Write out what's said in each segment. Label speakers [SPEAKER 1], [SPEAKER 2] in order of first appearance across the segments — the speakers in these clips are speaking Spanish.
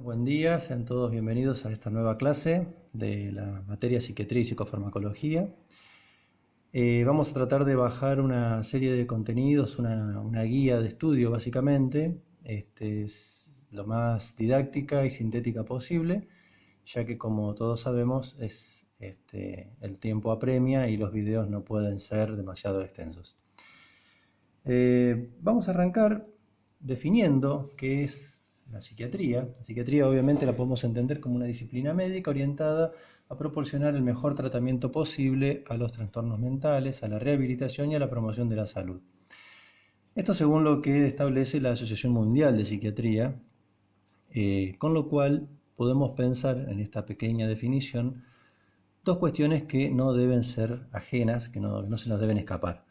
[SPEAKER 1] Buen día, sean todos bienvenidos a esta nueva clase de la materia Psiquiatría y Psicofarmacología. Vamos a tratar de bajar una serie de contenidos, una guía de estudio básicamente. Es lo más didáctica y sintética posible, ya que como todos sabemos el tiempo apremia y los videos no pueden ser demasiado extensos. Vamos a arrancar definiendo qué es la psiquiatría. La psiquiatría obviamente la podemos entender como una disciplina médica orientada a proporcionar el mejor tratamiento posible a los trastornos mentales, a la rehabilitación y a la promoción de la salud. Esto según lo que establece la Asociación Mundial de Psiquiatría, con lo cual podemos pensar en esta pequeña definición dos cuestiones que no deben ser ajenas, que no se nos deben escapar.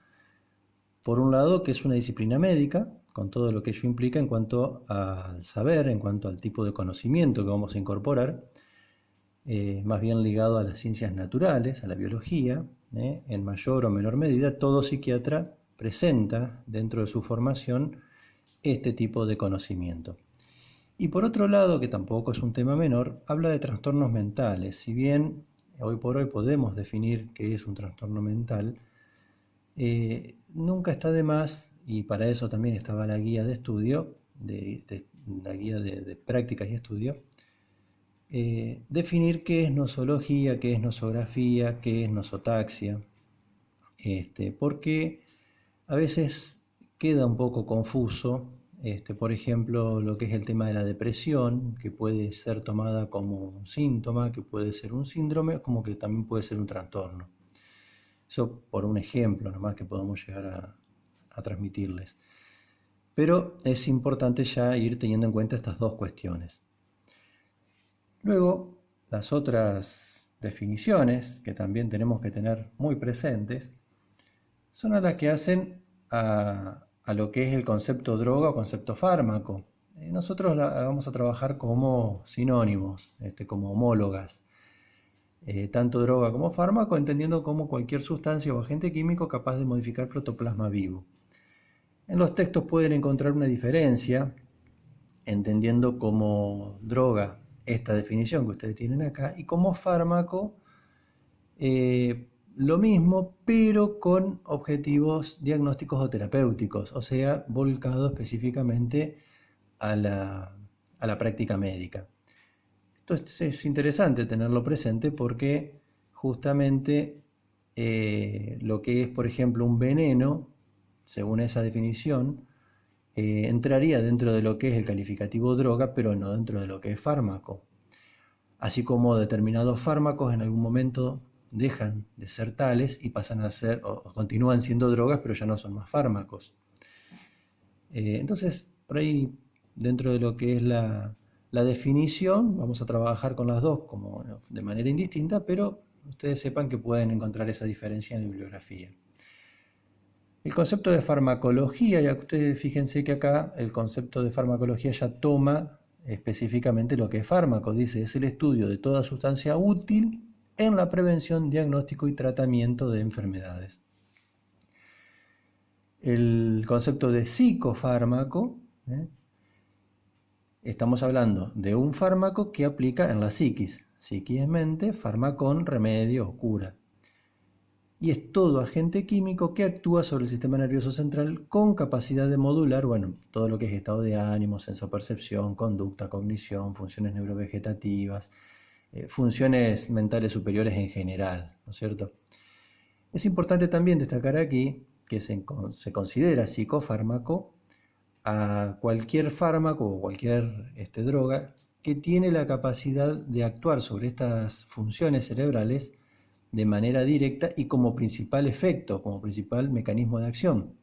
[SPEAKER 1] Por un lado, que es una disciplina médica, con todo lo que ello implica en cuanto al saber, en cuanto al tipo de conocimiento que vamos a incorporar, más bien ligado a las ciencias naturales, a la biología. En mayor o menor medida, todo psiquiatra presenta dentro de su formación este tipo de conocimiento. Y por otro lado, que tampoco es un tema menor, habla de trastornos mentales. Si bien hoy por hoy podemos definir qué es un trastorno mental, nunca está de más, y para eso también estaba la guía de estudio, la guía de prácticas y estudio, definir qué es nosología, qué es nosografía, qué es nosotaxia, porque a veces queda un poco confuso, por ejemplo, lo que es el tema de la depresión, que puede ser tomada como un síntoma, que puede ser un síndrome, como que también puede ser un trastorno. Eso por un ejemplo nomás que podemos llegar a transmitirles. Pero es importante ya ir teniendo en cuenta estas dos cuestiones. Luego, las otras definiciones que también tenemos que tener muy presentes son a las que hacen a lo que es el concepto droga o concepto fármaco. Nosotros vamos a trabajar como sinónimos, como homólogas. Tanto droga como fármaco, entendiendo como cualquier sustancia o agente químico capaz de modificar protoplasma vivo. En los textos pueden encontrar una diferencia, entendiendo como droga esta definición que ustedes tienen acá, y como fármaco lo mismo, pero con objetivos diagnósticos o terapéuticos, o sea, volcado específicamente a la práctica médica. Entonces es interesante tenerlo presente porque justamente lo que es, por ejemplo, un veneno, según esa definición, entraría dentro de lo que es el calificativo droga, pero no dentro de lo que es fármaco. Así como determinados fármacos en algún momento dejan de ser tales y pasan a ser, o continúan siendo drogas, pero ya no son más fármacos. Entonces, por ahí, dentro de lo que es la definición, vamos a trabajar con las dos como de manera indistinta, pero ustedes sepan que pueden encontrar esa diferencia en la bibliografía. El concepto de farmacología, ya que ustedes fíjense que acá el concepto de farmacología ya toma específicamente lo que es fármaco, dice, es el estudio de toda sustancia útil en la prevención, diagnóstico y tratamiento de enfermedades. El concepto de psicofármaco, estamos hablando de un fármaco que aplica en la psiquis. Psiquis es mente, fármacon, remedio o cura. Y es todo agente químico que actúa sobre el sistema nervioso central con capacidad de modular, bueno, todo lo que es estado de ánimo, sensopercepción, conducta, cognición, funciones neurovegetativas, funciones mentales superiores en general, ¿no es cierto? Es importante también destacar aquí que se considera psicofármaco a cualquier fármaco o cualquier droga que tiene la capacidad de actuar sobre estas funciones cerebrales de manera directa y como principal efecto, como principal mecanismo de acción.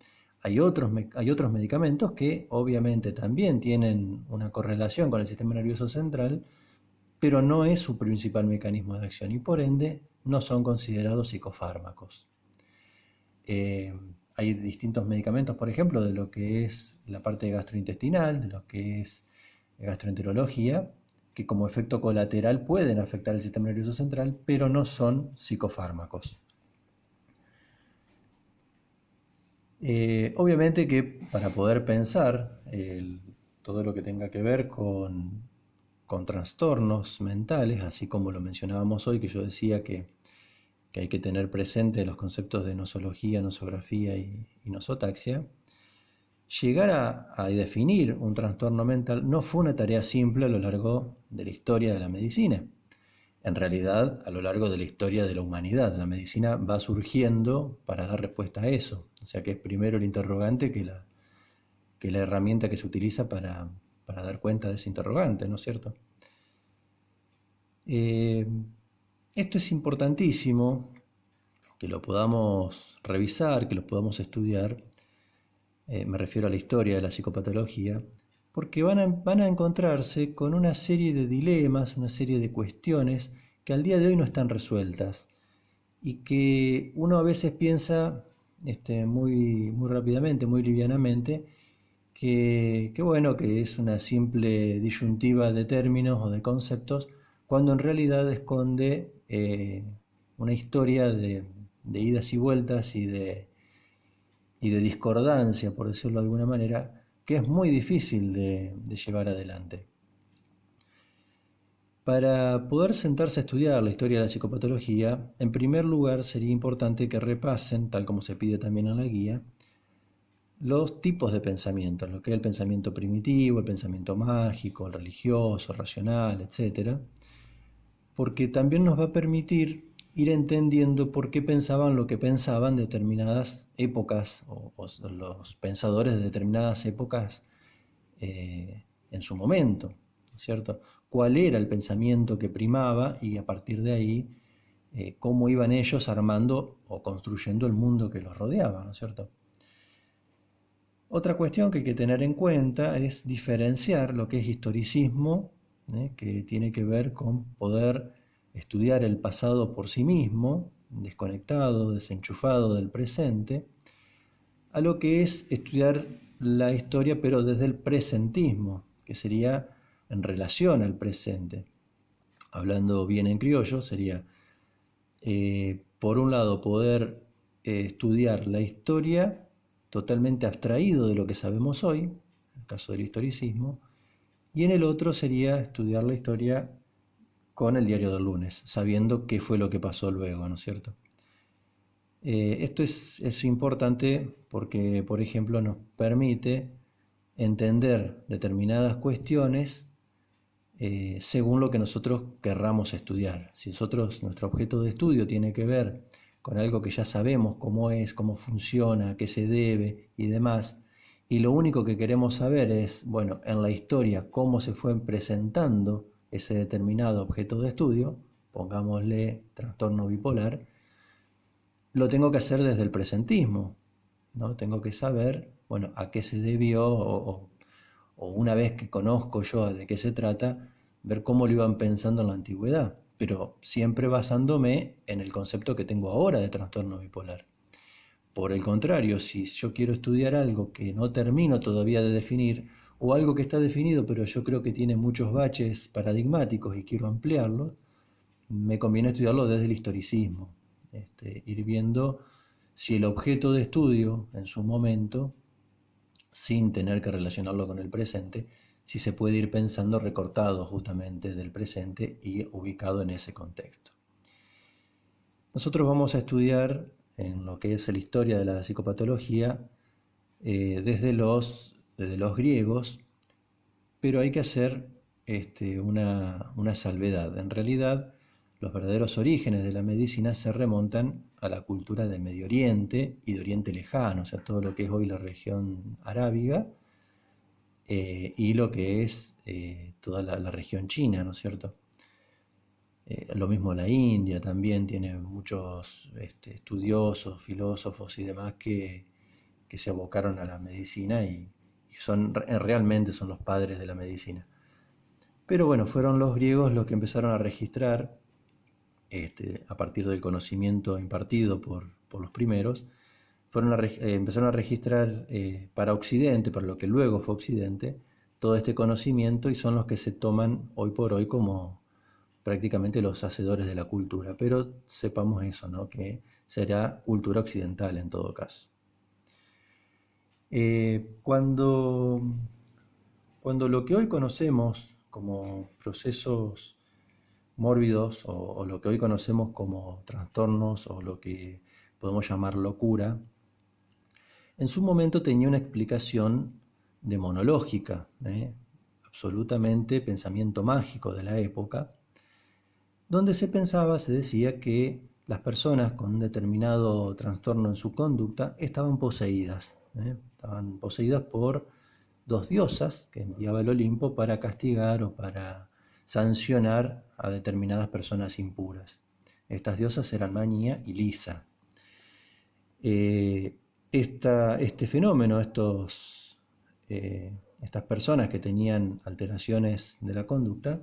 [SPEAKER 1] Hay otros medicamentos que obviamente también tienen una correlación con el sistema nervioso central, pero no es su principal mecanismo de acción y por ende no son considerados psicofármacos. Hay distintos medicamentos, por ejemplo, de lo que es la parte gastrointestinal, de lo que es gastroenterología, que como efecto colateral pueden afectar el sistema nervioso central, pero no son psicofármacos. Obviamente que para poder pensar todo lo que tenga que ver con con trastornos mentales, así como lo mencionábamos hoy, que yo decía que hay que tener presente los conceptos de nosología, nosografía y nosotaxia. Llegar a definir un trastorno mental no fue una tarea simple a lo largo de la historia de la medicina. En realidad, a lo largo de la historia de la humanidad, la medicina va surgiendo para dar respuesta a eso. O sea que es primero el interrogante que la herramienta que se utiliza para dar cuenta de ese interrogante, ¿no es cierto? Eh, Esto es importantísimo, que lo podamos revisar, que lo podamos estudiar, me refiero a la historia de la psicopatología, porque van a encontrarse con una serie de dilemas, una serie de cuestiones que al día de hoy no están resueltas y que uno a veces piensa muy rápidamente, muy livianamente, que bueno, que es una simple disyuntiva de términos o de conceptos, cuando en realidad esconde una historia de idas y vueltas y de discordancia, por decirlo de alguna manera, que es muy difícil de llevar adelante. Para poder sentarse a estudiar la historia de la psicopatología, en primer lugar sería importante que repasen, tal como se pide también en la guía, los tipos de pensamiento, lo que es el pensamiento primitivo, el pensamiento mágico, el religioso, el racional, etc. Porque también nos va a permitir ir entendiendo por qué pensaban lo que pensaban determinadas épocas o los pensadores de determinadas épocas en su momento, ¿cierto? Cuál era el pensamiento que primaba y a partir de ahí cómo iban ellos armando o construyendo el mundo que los rodeaba, ¿no es cierto? Otra cuestión que hay que tener en cuenta es diferenciar lo que es historicismo, que tiene que ver con poder estudiar el pasado por sí mismo, desconectado, desenchufado del presente, a lo que es estudiar la historia pero desde el presentismo, que sería en relación al presente. Hablando bien en criollo, sería, por un lado, poder estudiar la historia totalmente abstraído de lo que sabemos hoy, en el caso del historicismo, y en el otro sería estudiar la historia con el diario del lunes, sabiendo qué fue lo que pasó luego, ¿no es cierto? Esto es importante porque, por ejemplo, nos permite entender determinadas cuestiones según lo que nosotros querramos estudiar. Si nuestro objeto de estudio tiene que ver con algo que ya sabemos cómo es, cómo funciona, a qué se debe y demás, y lo único que queremos saber es, bueno, en la historia, cómo se fue presentando ese determinado objeto de estudio, pongámosle trastorno bipolar, lo tengo que hacer desde el presentismo, ¿no? Tengo que saber, bueno, a qué se debió o una vez que conozco yo de qué se trata, ver cómo lo iban pensando en la antigüedad, pero siempre basándome en el concepto que tengo ahora de trastorno bipolar. Por el contrario, si yo quiero estudiar algo que no termino todavía de definir, o algo que está definido pero yo creo que tiene muchos baches paradigmáticos y quiero ampliarlo, me conviene estudiarlo desde el historicismo, ir viendo si el objeto de estudio en su momento, sin tener que relacionarlo con el presente, si se puede ir pensando recortado justamente del presente y ubicado en ese contexto. Nosotros vamos a estudiar en lo que es la historia de la psicopatología desde los griegos, pero hay que hacer una salvedad. En realidad, los verdaderos orígenes de la medicina se remontan a la cultura de Medio Oriente y de Oriente Lejano, o sea, todo lo que es hoy la región arábiga y lo que es toda la región china, ¿no es cierto? Lo mismo la India también tiene muchos estudiosos, filósofos y demás que se abocaron a la medicina y realmente son los padres de la medicina. Pero bueno, fueron los griegos los que empezaron a registrar, a partir del conocimiento impartido por los primeros, empezaron a registrar para Occidente, para lo que luego fue Occidente, todo este conocimiento y son los que se toman hoy por hoy como prácticamente los hacedores de la cultura. Pero sepamos eso, ¿no? Que será cultura occidental en todo caso. Cuando lo que hoy conocemos como procesos mórbidos o lo que hoy conocemos como trastornos o lo que podemos llamar locura, en su momento tenía una explicación demonológica, absolutamente pensamiento mágico de la época, donde se pensaba, se decía que las personas con un determinado trastorno en su conducta estaban poseídas por dos diosas que enviaba el Olimpo para castigar o para sancionar a determinadas personas impuras. Estas diosas eran Manía y Lisa. Este fenómeno, estas personas que tenían alteraciones de la conducta,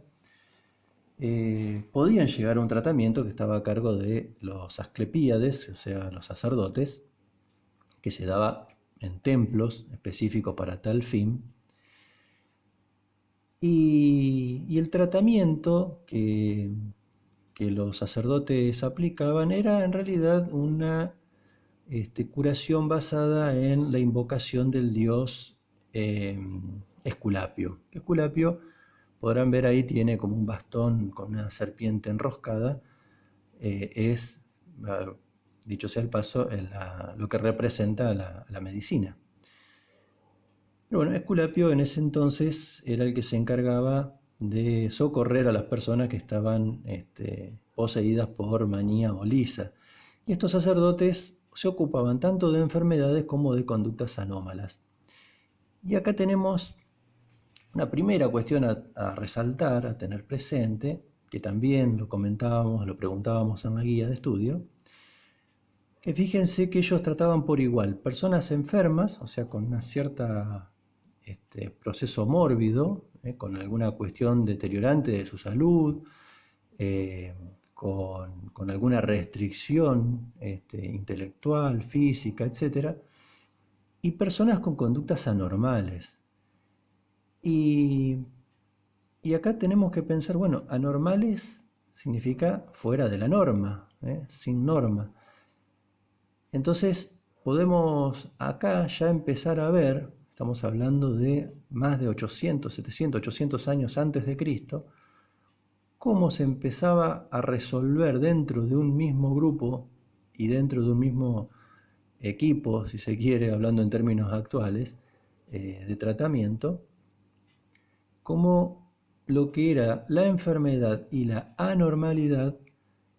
[SPEAKER 1] podían llegar a un tratamiento que estaba a cargo de los asclepíades, o sea, los sacerdotes, que se daba en templos específicos para tal fin. Y el tratamiento que los sacerdotes aplicaban era en realidad una curación basada en la invocación del dios Esculapio. Esculapio, podrán ver ahí, tiene como un bastón con una serpiente enroscada. Es, dicho sea el paso, lo que representa la medicina. Pero bueno, Esculapio en ese entonces era el que se encargaba de socorrer a las personas que estaban poseídas por manía o lisa. Y estos sacerdotes se ocupaban tanto de enfermedades como de conductas anómalas. Y acá tenemos una primera cuestión a resaltar, a tener presente, que también lo comentábamos, lo preguntábamos en la guía de estudio, que fíjense que ellos trataban por igual personas enfermas, o sea, con una cierta proceso mórbido, con alguna cuestión deteriorante de su salud, con alguna restricción intelectual, física, etc. Y personas con conductas anormales. Y acá tenemos que pensar, bueno, anormales significa fuera de la norma, sin norma. Entonces podemos acá ya empezar a ver, estamos hablando de más de 800, 700, 800 años antes de Cristo, cómo se empezaba a resolver dentro de un mismo grupo y dentro de un mismo equipo, si se quiere, hablando en términos actuales, de tratamiento, cómo lo que era la enfermedad y la anormalidad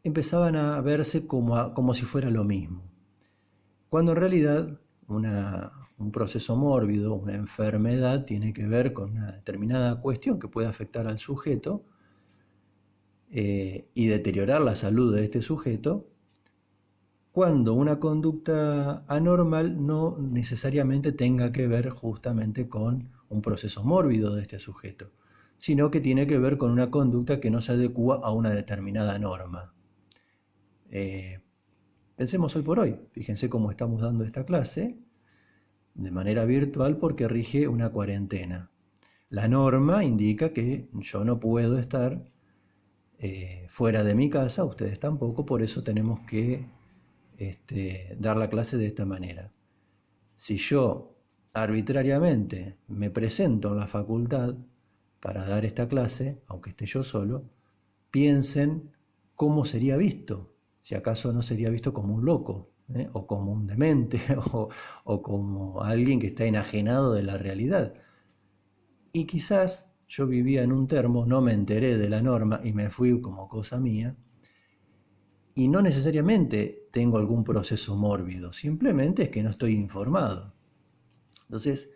[SPEAKER 1] empezaban a verse como si fuera lo mismo. Cuando en realidad un proceso mórbido, una enfermedad, tiene que ver con una determinada cuestión que puede afectar al sujeto y deteriorar la salud de este sujeto, cuando una conducta anormal no necesariamente tenga que ver justamente con un proceso mórbido de este sujeto, sino que tiene que ver con una conducta que no se adecua a una determinada norma. Pensemos hoy por hoy, fíjense cómo estamos dando esta clase de manera virtual porque rige una cuarentena. La norma indica que yo no puedo estar fuera de mi casa, ustedes tampoco, por eso tenemos que dar la clase de esta manera. Si yo arbitrariamente me presento en la facultad para dar esta clase, aunque esté yo solo, piensen cómo sería visto, si acaso no sería visto como un loco, o como un demente, o como alguien que está enajenado de la realidad. Y quizás yo vivía en un termo, no me enteré de la norma y me fui como cosa mía, y no necesariamente tengo algún proceso mórbido, simplemente es que no estoy informado. Entonces,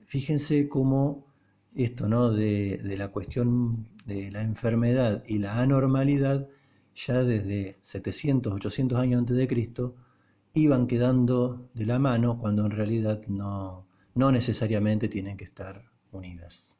[SPEAKER 1] fíjense cómo esto, ¿no?, de la cuestión de la enfermedad y la anormalidad, ya desde 700, 800 años antes de Cristo, iban quedando de la mano cuando en realidad no necesariamente tienen que estar unidas.